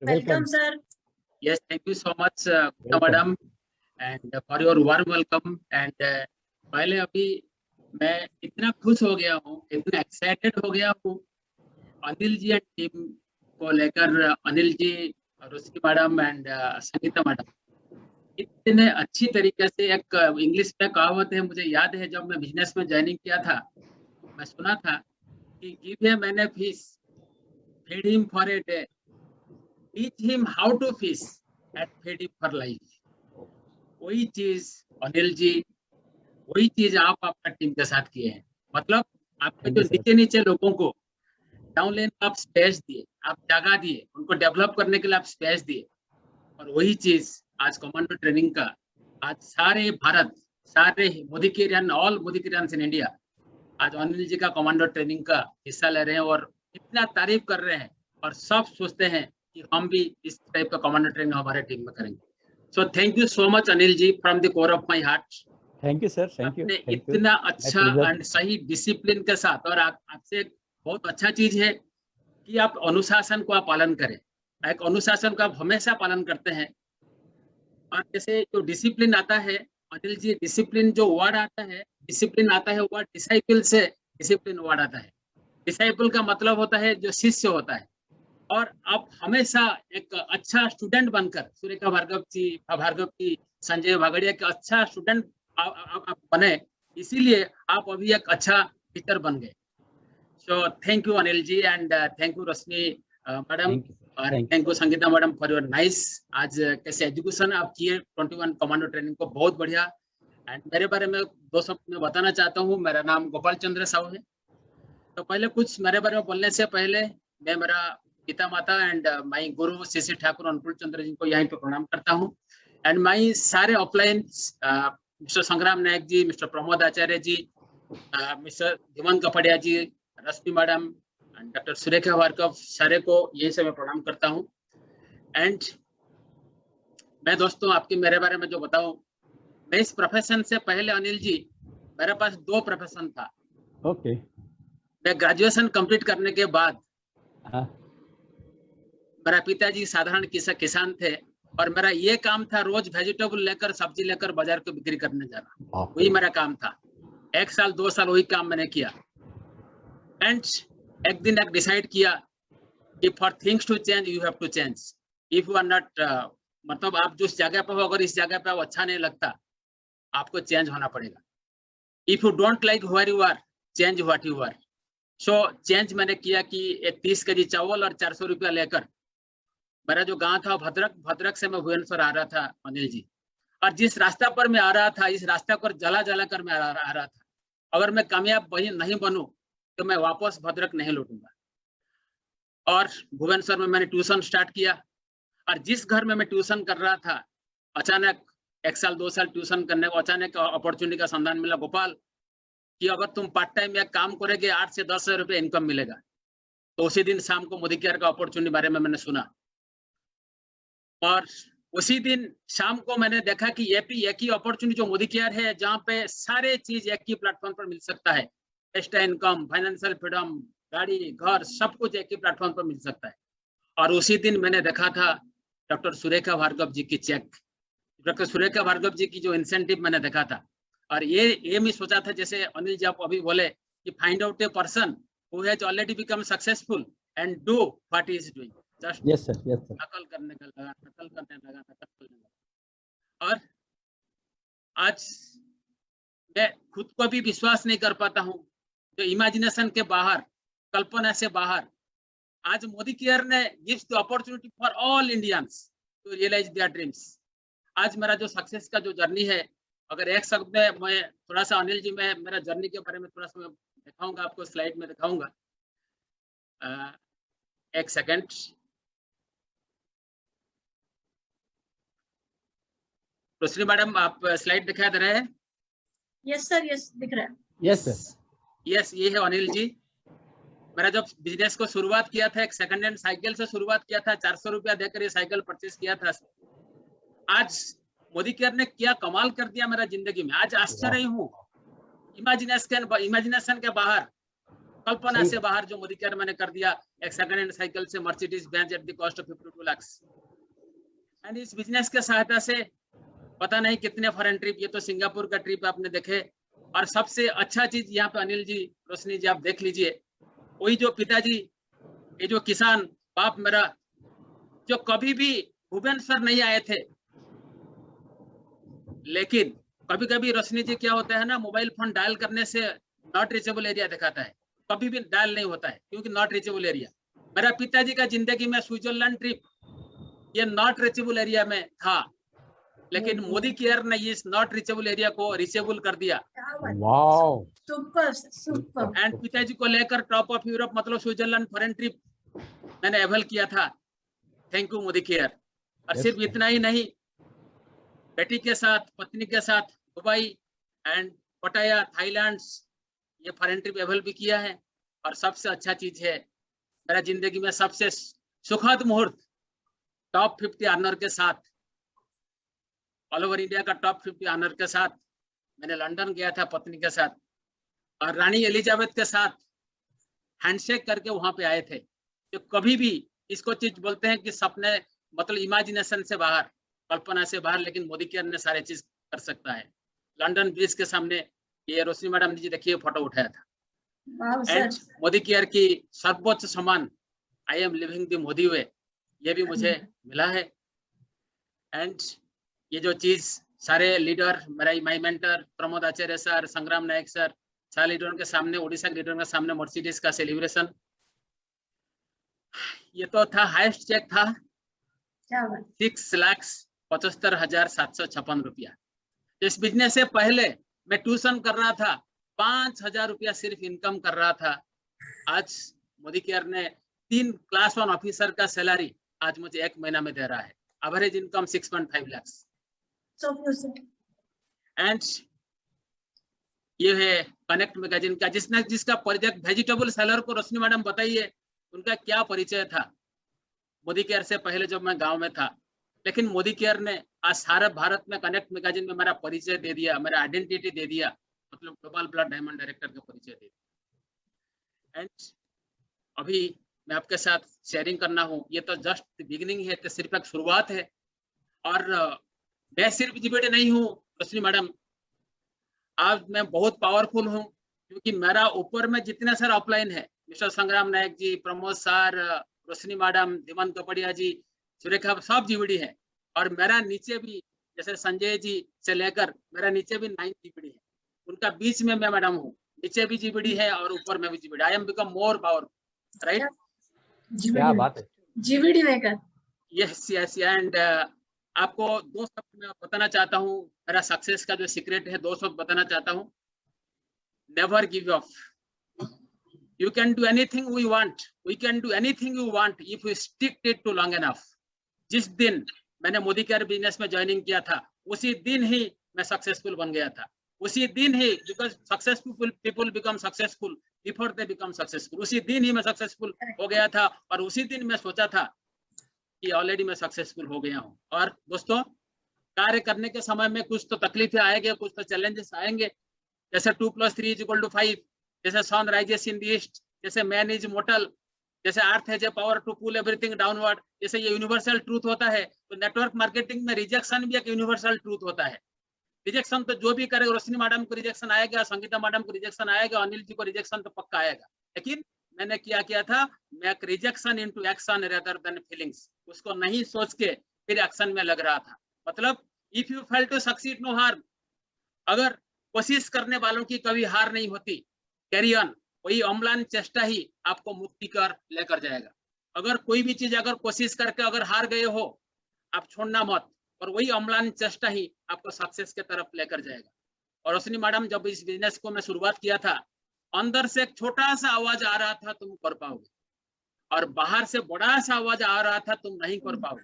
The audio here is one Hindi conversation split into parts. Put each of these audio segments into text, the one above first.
Welcome, sir. Yes, thank you so much, madam, and for your warm welcome. And पहले अभी मैं इतना खुश हो गया हूँ, इतना एक्साइटेड हो गया हूँ अनिल जी एंड टीम को लेकर। Anil ji, रुस्की madam and Sangeeta madam इतने अच्छी तरीके से, एक इंग्लिश में कहावत है, मुझे याद है जब मैं बिजनेस में ज्वाइनिंग किया था, मैं सुना था कि give him an fish, feed him for a day, teach him how to fish and feed him for life. वही चीज अनिल जी, वही चीज आप आपका टीम के साथ किए हैं। मतलब आपके जो नीचे नीचे लोगों को डाउन लाइन आप स्पेस दिए, आप जगह दिए, उनको डेवलप करने के लिए आप स्पेस दिए, और वही चीज आज कमांडो ट्रेनिंग का, आज सारे भारत, सारे मोदीकिरियन, ऑल मोदीकिरियंस इन इंडिया आज अनिल जी का कमांडो ट्रेनिंग का हिस्सा ले रहे हैं और इतना तारीफ कर रहे हैं, और सब सोचते हैं कि हम भी इस टाइप का कमांडो ट्रेनिंग हमारे टीम में करेंगे। So thank you so much Anil ji, from the core of my heart. Thank you sir, thank you. इतना अच्छा एंड सही डिसिप्लिन के साथ, और आपसे बहुत अच्छा चीज है कि आप अनुशासन को आप पालन करें। एक अनुशासन का आप हमेशा पालन करते हैं, और जैसे जो डिसिप्लिन आता है अनिल जी, डिसिप्लिन जो वर्ड आता है, डिसिप्लिन आता है वर्ड डिसाइपल से, डिसिप्लिन वर्ड आता है। डिसाइपल का मतलब होता है जो शिष्य होता है, और आप हमेशा एक अच्छा स्टूडेंट बनकर, सुरेखा भार्गव जी, संजय भागड़िया के अच्छा स्टूडेंट आप बने, इसीलिए आप अभी एक अच्छा टीचर बन गए। So thank you Anil ji, and thank you Rashmi madam, और thank you Sangeeta madam for your nice. आज कैसे एजुकेशन आप किए 21 कमांडो ट्रेनिंग को, बहुत बढ़िया। एंड मेरे बारे में दो शब्द में बताना चाहता हूँ। मेरा नाम गोपाल चंद्र साहू है। तो पहले कुछ मेरे बारे में बोलने से पहले मैं मेरा पिता माता एंड माई गुरु श्री ठाकुर अनुकूल चंद्र जी को यहाँ पे प्रणाम करता हूँ। एंड माई सारे ऑफलाइन मिस्टर संग्राम नायक जी, मिस्टर प्रमोद आचार्य जी, मिस्टर धीमन कपड़िया जी, रश्मि मैडम, डॉक्टर सुरेखा भार्गव, सारे को यही से मैं प्रणाम करता हूँ। एंड मैं दोस्तों आपके मेरे बारे में जो बताऊं, मैं इस प्रोफेशन से पहले अनिल जी, मेरे पास 2 प्रोफेशन था। ओके। मैं ग्रेजुएशन कंप्लीट करने के बाद मेरा पिताजी साधारण किसान थे, और मेरा ये काम था रोज वेजिटेबल लेकर, सब्जी लेकर बाजार को बिक्री करने जाना, वही मेरा काम था। 1 साल 2 साल वही काम मैंने किया। एंड एक दिन एक डिसाइड किया कि for things to change you have to change. If you are not, मतलब आप जिस जगह पे हो, अगर इस जगह पे अच्छा नहीं लगता, आपको चेंज होना पड़ेगा। If you don't like where you are, change what you are. So change मैंने किया कि 30 केजी चावल और 400 रुपया लेकर, मेरा जो गांव था भद्रक से मैं भुवनेश्वर आ रहा था अनिल जी, और जिस रास्ता पर मैं आ रहा था, इस रास्ते पर जला कर मैं आ रहा था। अगर मैं कामयाब नहीं बनूं तो मैं वापस भद्रक नहीं लौटूंगा। और भुवनेश्वर में मैंने ट्यूशन स्टार्ट किया, और जिस घर में मैं ट्यूशन कर रहा था, अचानक 1 साल 2 साल ट्यूशन करने को अचानक अपॉर्चुनिटी का संधान मिला, गोपाल, कि अगर तुम पार्ट टाइम में काम करोगे 8 से 10 हजार रुपये इनकम मिलेगा। तो उसी दिन शाम को मोदीकेयर का अपॉर्चुनिटी बारे में मैंने सुना, और उसी दिन शाम को मैंने देखा कि एक ही अपॉर्चुनिटी जो मोदीकेयर है, जहाँ पे सारे चीज एक ही प्लेटफॉर्म पर मिल सकता है। एक्स्ट्रा इनकम, फाइनेंशियल फ्रीडम, गाड़ी, घर, सब कुछ एक ही प्लेटफॉर्म पर मिल सकता है। और उसी दिन मैंने देखा था डॉक्टर सुरेखा भार्गव जी की चेक, डॉक्टर सुरेखा भार्गव जी की जो इंसेंटिव मैंने देखा था, और ये मैं सोचा था, जैसे अनिल जी आप अभी बोले कि find out a person who has already become successful and do what he is doing. Just yes sir, yes sir. नकल करने लगा। और आज मैं खुद को भी विश्वास नहीं कर पाता हूँ, जो इमेजिनेशन के बाहर, कल्पना से बाहर, आज मोदी केयर ने gives the opportunity for all Indians to realise their dreams. आज मेरा जो सक्सेस का जो जर्नी है, अगर एक शब्द में मैं थोड़ा सा अनिल जी, मैं मेरा जर्नी के बारे में थोड़ा सा मैं दिखाऊंगा आपको, स्लाइड में दिखाऊंगा। एक सेकंड। रोशनी मैडम, आप स्लाइड दिखा दे रहे हैं? यस सर, यस दिख रहा है। यस सर, यस, ये है अनिल जी। मेरा जब बिजनेस को शुरुआत किया था, एक सेकंड हैंड साइकिल से शुरुआत किया था, 400 रुपया देकर ये साइकिल परचेस किया था। आज मोदी केयर ने क्या कमाल कर दिया मेरा जिंदगी में, आज आश्चर्य हूँ। इमेजिनेशन के बाहर, कल्पना सही। से बाहर जो मोदी केयर मैंने कर दिया, एक सेकंड हैंड साइकिल से Mercedes Benz at the cost of 52 lakh. And इस बिजनेस के सहायता से पता नहीं कितने फॉरेन ट्रिप, ये तो सिंगापुर का ट्रिप आपने देखे। और सबसे अच्छा चीज यहाँ पे अनिल जी, रोशनी जी, आप देख लीजिए, वही जो पिताजी, ये जो किसान बाप मेरा, जो कभी भी भुवनेश्वर नहीं आए थे, लेकिन कभी कभी रोशनी जी क्या होता है ना, मोबाइल फोन डायल करने से नॉट रीचेबल एरिया दिखाता है, कभी भी डायल नहीं होता है क्योंकि नॉट रीचेबल एरिया। मेरा पिताजी का जिंदगी में स्विट्जरलैंड ट्रिप ये नॉट रीचेबल एरिया में था, लेकिन मोदी केयर ने इस नॉट रीचेबल एरिया को रीचेबल कर दिया। Wow, super super. एंड पिताजी को लेकर टॉप ऑफ यूरोप मतलब स्विट्जरलैंड फॉरेन ट्रिप मैंने एवल किया था। Thank you Modi care. और Yes, सिर्फ sir. इतना ही नहीं, बेटी के साथ, पत्नी के साथ दुबई एंड पटाया, थाईलैंड, ये फॉरेन ट्रिप एवल भी किया है। और सबसे अच्छा चीज है, मेरा जिंदगी में सबसे सुखद मुहूर्त टॉप 50 ऑनर के साथ, ऑल ओवर इंडिया का टॉप 50 ऑनर के साथ मैंने लंदन गया था पत्नी के साथ, और रानी एलिजाबेथ के साथ हैंडशेक करके वहां पे आए थे। तो कभी भी इसको चीज बोलते हैं कि सपने मतलब इमेजिनेशन से बाहर, कल्पना से बाहर, लेकिन मोदी केयर ने सारे चीज कर सकता है। लंदन ब्रिज के सामने ये रोशनी मैडम जी देखिए फोटो उठाया था। वाह एंड सर। मोदी केयर की सर्वोच्च सम्मान I am living the Modi way, ये भी मुझे मिला है। एंड ये जो चीज सारे लीडर, मेरा my mentor Pramod Acharya sir, संग्राम नायक सर, सारे लीडरों के सामने, उड़ीसा के लीडरों के सामने मर्सिडीज का सेलिब्रेशन, ये तो था हाईएस्ट चेक था क्या बात। 6,75,756 रुपया। इस बिजनेस से पहले मैं ट्यूशन कर रहा था, 5,000 रुपया सिर्फ इनकम कर रहा था। आज मोदी केयर ने 3 क्लास 1 ऑफिसर का सैलरी आज मुझे 1 महीना में दे रहा है। Average income 6.5 lakh. So music. And ये है कनेक्ट मैगजीन का, जिसका प्रोजेक्ट वेजिटेबल सेलर को रोशनी मैडम बताइए उनका क्या परिचय था मोदी केयर से पहले जब मैं गांव में था। लेकिन मोदी केयर ने आज सारे भारत में कनेक्ट मैगजीन में मेरा परिचय दे दिया, मेरा आइडेंटिटी दे दिया, मतलब ग्लोबल ब्लड डायमंड डायरेक्टर का परिचय दे दिया। एंड अभी मैं आपके साथ शेयरिंग करना हूँ, ये तो जस्ट बिगिनिंग है, तो सिर्फ एक शुरुआत है। और मैं सिर्फ जीबीडी नहीं हूँ रोशनी मैडम, आज मैं बहुत पावरफुल हूँ, क्योंकि मेरा ऊपर में जितने सारे ऑफलाइन है, मिस्टर संग्राम नायक जी, प्रमोद सर, रोशनी मैडम, धीमन कपड़िया जी, सुरेखा, सब जीबीडी है। और मेरा नीचे भी जैसे संजय जी से लेकर मेरा नीचे भी 9 जीबीडी है, उनका बीच में मैं मैडम हूँ, नीचे भी जीबीडी है और ऊपर में भी GBD. I am become more powerful, right? क्या बात है। GVD maker. Yes yes. And आपको 2 शब्द मैं बताना चाहता हूँ, मेरा सक्सेस का जो सीक्रेट है 2 शब्द बताना चाहता हूँ। Never give up. You can do anything we want. We can do anything you want if we stick it to long enough. जिस दिन मैंने मोदी केयर बिजनेस में ज्वाइनिंग किया था, उसी दिन ही मैं सक्सेसफुल बन गया था। उसी दिन ही, because successful people become successful before they become successful, उसी दिन ही मैं सक्सेसफुल हो गया था। और उसी दिन मैं सोचा था कि ऑलरेडी मैं सक्सेसफुल हो गया हूँ। और दोस्तों, कार्य करने के समय में कुछ तो तकलीफें आएंगे, कुछ तो चैलेंजेस आएंगे, जैसे 2 + 3 = 5, जैसे sun rises in the east, जैसे मैन इज मोर्टल, जैसे earth has a power to pull everything downward, जैसे ये यूनिवर्सल ट्रूथ होता है। तो नेटवर्क मार्केटिंग में रिजेक्शन भी एक यूनिवर्सल ट्रूथ होता है। रिजेक्शन तो जो भी करेगा, रोशनी मैडम को रिजेक्शन आएगा, संगीता मैडम को रिजेक्शन आएगा, अनिल जी को रिजेक्शन तो पक्का आएगा। लेकिन मैंने क्या किया था, make rejection into action rather than feelings. उसको नहीं सोच के फिर एक्शन में लग रहा था। मतलब if you fail to succeed no harm, अगर कोशिश करने वालों की कभी हार नहीं होती, कैरी ऑन। वही अम्लान चेष्टा ही आपको मुक्ति कर लेकर जाएगा। अगर कोई भी चीज अगर कोशिश करके अगर हार गए हो, आप छोड़ना मत, और वही अम्लान चेष्टा ही आपको सक्सेस के तरफ लेकर जाएगा। और रोशनी मैडम, जब इस बिजनेस को मैं शुरुआत किया था, अंदर से एक छोटा सा आवाज आ रहा था तुम कर पाओगे, और बाहर से बड़ा सा आवाज आ रहा था तुम नहीं कर पाओगे।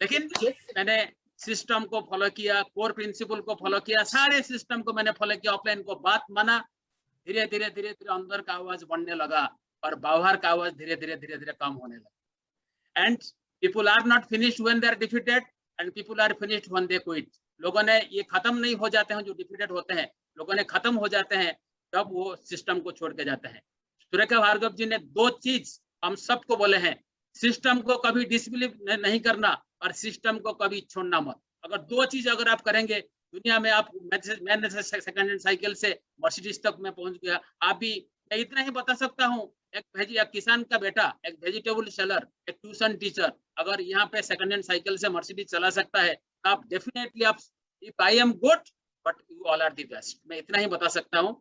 लेकिन मैंने सिस्टम को फॉलो किया, कोर प्रिंसिपल को फॉलो किया, सारे सिस्टम को मैंने फॉलो किया, ऑफलाइन को बात माना। धीरे धीरे धीरे धीरे अंदर का आवाज बढ़ने लगा और बाहर का आवाज धीरे धीरे कम होने लगा। And people are not finished when they are defeated, and people are finished when they quit. लोगों ने ये खत्म नहीं हो जाते हैं जो डिफीटेड होते हैं, लोगों ने खत्म हो जाते हैं तब वो सिस्टम को छोड़ के जाते हैं। सुरेखा भार्गव जी ने 2 चीज हम सबको बोले हैं, सिस्टम को कभी डिसबिलीव नहीं करना और सिस्टम को कभी छोड़ना मत। अगर 2 चीज अगर आप करेंगे, दुनिया में आप, मैंने सेकंड हैंड साइकिल से मर्सिडीज तक मैं पहुंच गया। आप भी, मैं इतना ही बता सकता हूँ, एक किसान का बेटा, एक वेजिटेबल सेलर, एक ट्यूशन टीचर अगर यहाँ पे सेकंड हैंड साइकिल से मर्सिडीज चला सकता है, तो आप डेफिनेटली, आप, if I am good but you all are the best, मैं इतना ही बता सकता हूँ।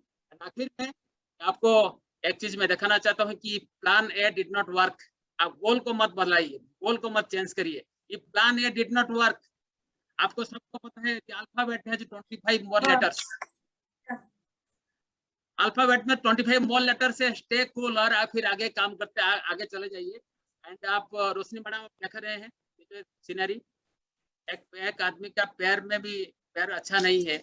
आखिर में आपको एक चीज मैं दिखाना चाहता हूँ कि plan A did not work. आप गोल को मत बदलाइए, गोल को मत चेंज करिए। If plan A did not work, आपको सबको पता है कि अल्फाबेट है जो 25 मोर लेटर्स, अल्फाबेट में 25 मोर लेटर से स्टे कूल और आप फिर आगे काम करते आगे चले जाइए। एंड आप रोशनी मैडम देख रहे हैं सीनरी, एक आदमी का पैर अच्छा नहीं है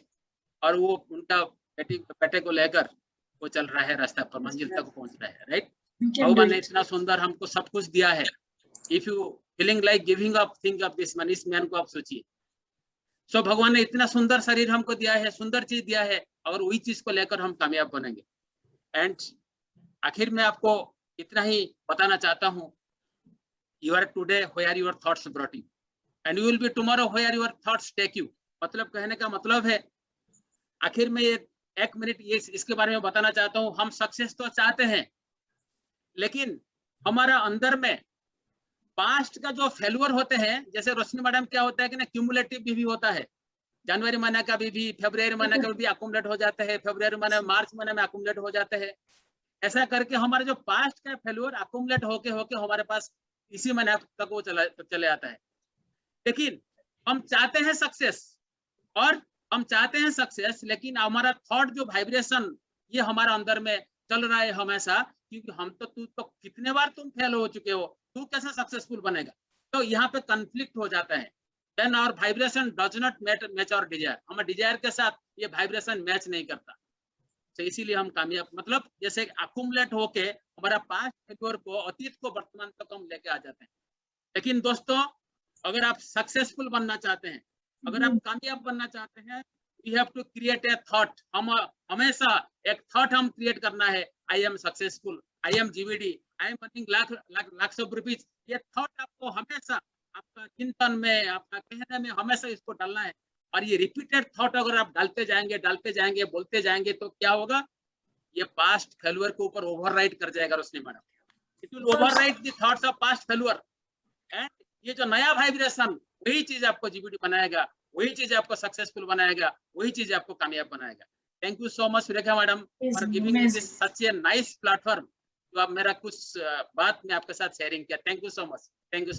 और वो उनका बेटे को लेकर वो चल रहा है, रास्ता पर मंजिल तक पहुंच रहा है, राइट। भगवान ने इतना सुंदर हमको सब कुछ दिया है। If you feeling like giving up, think of this man, इस मैन को आप सोचिए। सो भगवान ने इतना सुंदर शरीर हमको दिया है, सुंदर चीज दिया है, और वही चीज को लेकर हम कामयाब बनेंगे। एंड आखिर में आपको इतना ही बताना चाहता हूँ, you are today where your thoughts brought you and you will be tomorrow where your thoughts take you. मतलब कहने का मतलब है, आखिर में ये 1 मिनट ये इसके बारे में बताना चाहता हूँ। हम सक्सेस तो चाहते हैं, लेकिन हमारा अंदर में पास्ट का जो फेल्यूर होते हैं, जैसे रोशनी मैडम क्या होता है कि ना, क्यूमुलेटिव भी होता है। जनवरी महीने का भी फरवरी महीने का भी अकुमुलेट हो जाते हैं, फरवरी महीने मार्च महीने में अकुमुलेट हो जाते हैं। ऐसा करके हमारे जो पास्ट का फेल्यूर अकुमुलेट होके हमारे पास इसी महीने तक वो चले आता है। लेकिन हम चाहते हैं सक्सेस, लेकिन हमारा थॉट जो वाइब्रेशन ये हमारा अंदर में चल रहा है हमेशा, क्योंकि हम तो कितने बार तुम फेल हो चुके हो, तू कैसे सक्सेसफुल बनेगा। तो यहाँ पे कॉन्फ्लिक्ट हो जाता है। Then our vibration does not match our desire। हमारे डिजायर के साथ ये वाइब्रेशन मैच नहीं करता, तो इसीलिए हम कामयाब, मतलब जैसे अकुमुलेट होके हमारा पास्ट फेल्योर को, अतीत को वर्तमान तक हम लेके आ जाते हैं। लेकिन दोस्तों, अगर आप सक्सेसफुल बनना चाहते हैं, अगर आप कामयाब बनना चाहते हैं, you have to create a thought। हम हमेशा एक थॉट हम क्रिएट करना है, I am successful, I am GVD, I am earning lakh of rupees. ये थॉट आपको हमेशा आपका चिंतन में, आपका कहने में हमेशा इसको डालना है। और ये रिपीटेड थॉट अगर आप डालते जाएंगे, बोलते जाएंगे, तो क्या होगा, ये पास्ट फेल्यूर के ऊपर ओवरराइड कर जाएगा Roshni madam. It will override the thoughts of past failure. And ये जो नया वाइब्रेशन, वही चीज आपको जीबीडी बनाएगा, वही चीज आपको सक्सेसफुल बनाएगा, वही चीज आपको कामयाब बनाएगा। Thank you so much Surekha madam for giving me this such a nice platform. तो आप मेरा कुछ बात में आपके साथ शेयरिंग किया। Thank you so much. Thank you.